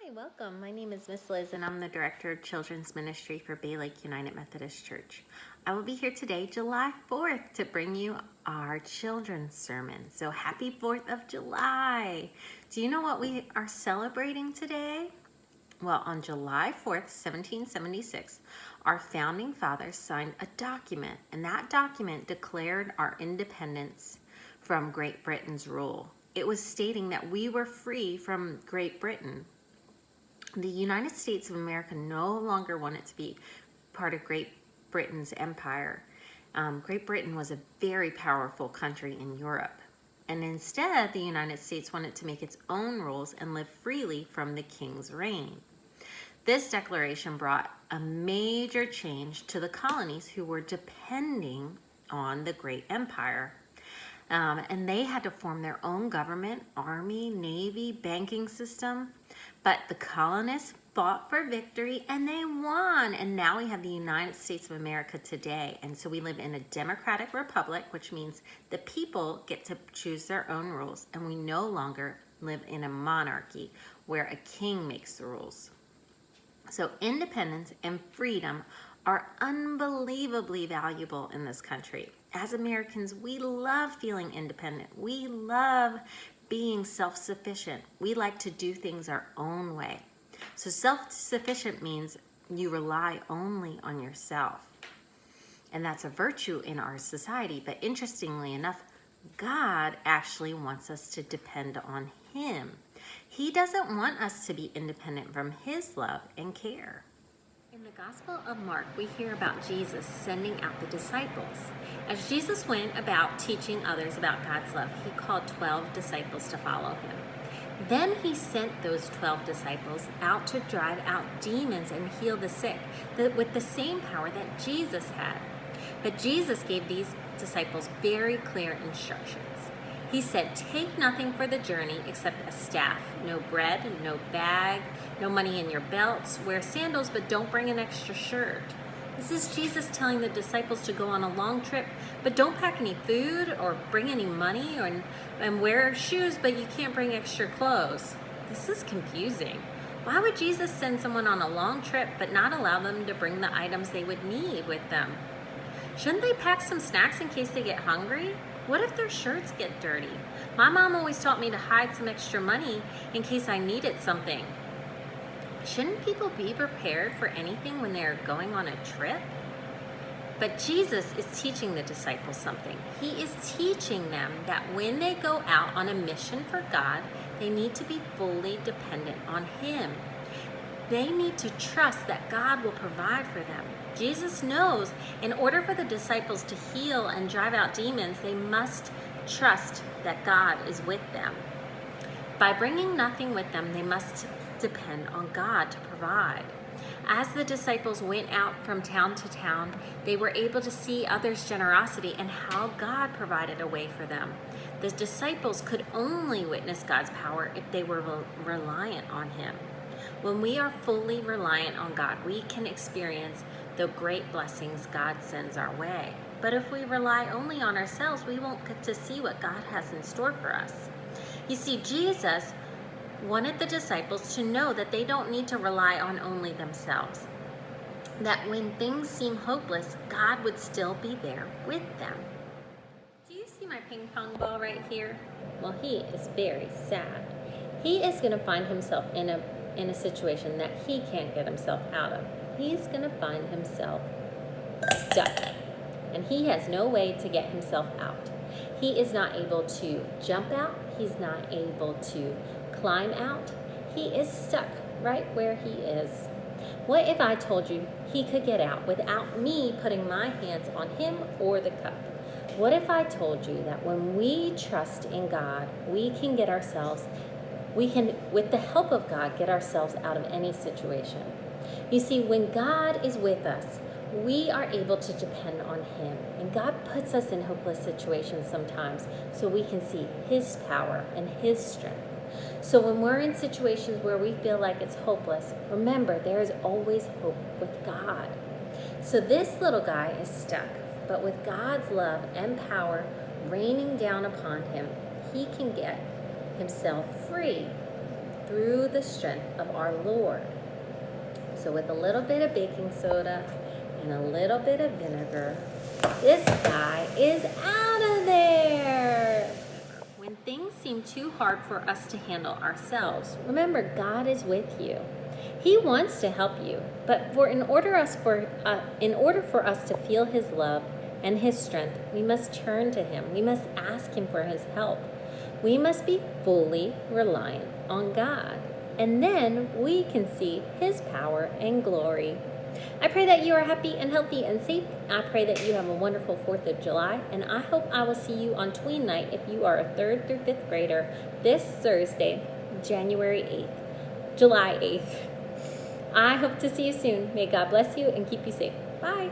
Hi, welcome. My name is Miss Liz and I'm the Director of Children's Ministry for Baylake United Methodist Church. I will be here today, July 4th, to bring you our children's sermon. So happy 4th of July. Do you know what we are celebrating today? Well, on July 4th, 1776, our founding fathers signed a document, and that document declared our independence from Great Britain's rule. It was stating that we were free from Great Britain. The United States of America no longer wanted to be part of Great Britain's empire. Great Britain was a very powerful country in Europe. And instead, the United States wanted to make its own rules and live freely from the king's reign. This declaration brought a major change to the colonies who were depending on the great empire. And they had to form their own government, army, navy, banking system. But the colonists fought for victory and they won. And now we have the United States of America today. And so we live in a democratic republic, which means the people get to choose their own rules. And we no longer live in a monarchy where a king makes the rules. So independence and freedom are unbelievably valuable in this country. As Americans, we love feeling independent. We love being self-sufficient. We like to do things our own way. So self-sufficient means you rely only on yourself. And that's a virtue in our society. But interestingly enough, God actually wants us to depend on Him. He doesn't want us to be independent from His love and care. In the Gospel of Mark, we hear about Jesus sending out the disciples. As Jesus went about teaching others about God's love, He called 12 disciples to follow Him. Then He sent those 12 disciples out to drive out demons and heal the sick with the same power that Jesus had. But Jesus gave these disciples very clear instructions. He said, take nothing for the journey except a staff, no bread, no bag, no money in your belts. Wear sandals, but don't bring an extra shirt. This is Jesus telling the disciples to go on a long trip, but don't pack any food or bring any money and wear shoes, but you can't bring extra clothes. This is confusing. Why would Jesus send someone on a long trip but not allow them to bring the items they would need with them? Shouldn't they pack some snacks in case they get hungry? What if their shirts get dirty? My mom always taught me to hide some extra money in case I needed something. Shouldn't people be prepared for anything when they're going on a trip? But Jesus is teaching the disciples something. He is teaching them that when they go out on a mission for God, they need to be fully dependent on Him. They need to trust that God will provide for them. Jesus knows in order for the disciples to heal and drive out demons, they must trust that God is with them. By bringing nothing with them, they must depend on God to provide. As the disciples went out from town to town, they were able to see others' generosity and how God provided a way for them. The disciples could only witness God's power if they were reliant on Him. When we are fully reliant on God, we can experience the great blessings God sends our way. But if we rely only on ourselves, we won't get to see what God has in store for us. You see, Jesus wanted the disciples to know that they don't need to rely on only themselves. That when things seem hopeless, God would still be there with them. Do you see my ping pong ball right here? Well, he is very sad. He is going to find himself in a situation that he can't get himself out of. He's going to find himself stuck, and he has no way to get himself out. He is not able to jump out. He's not able to climb out. He is stuck right where he is. What if I told you he could get out without me putting my hands on him or the cup? What if I told you that when we trust in God, we can, with the help of God, get ourselves out of any situation? You see, when God is with us, we are able to depend on Him. And God puts us in hopeless situations sometimes so we can see His power and His strength. So when we're in situations where we feel like it's hopeless, remember, there is always hope with God. So this little guy is stuck, but with God's love and power raining down upon him, he can get himself free. through the strength of our Lord. So with a little bit of baking soda and a little bit of vinegar, this guy is out of there. When things seem too hard for us to handle ourselves, remember God is with you. He wants to help you, but in order for us to feel His love and His strength, we must turn to Him. We must ask Him for His help. We must be fully reliant on God, and then we can see His power and glory. I pray that you are happy and healthy and safe. I pray that you have a wonderful 4th of July, and I hope I will see you on Tween Night if you are a 3rd through 5th grader this Thursday, July 8th. I hope to see you soon. May God bless you and keep you safe. Bye.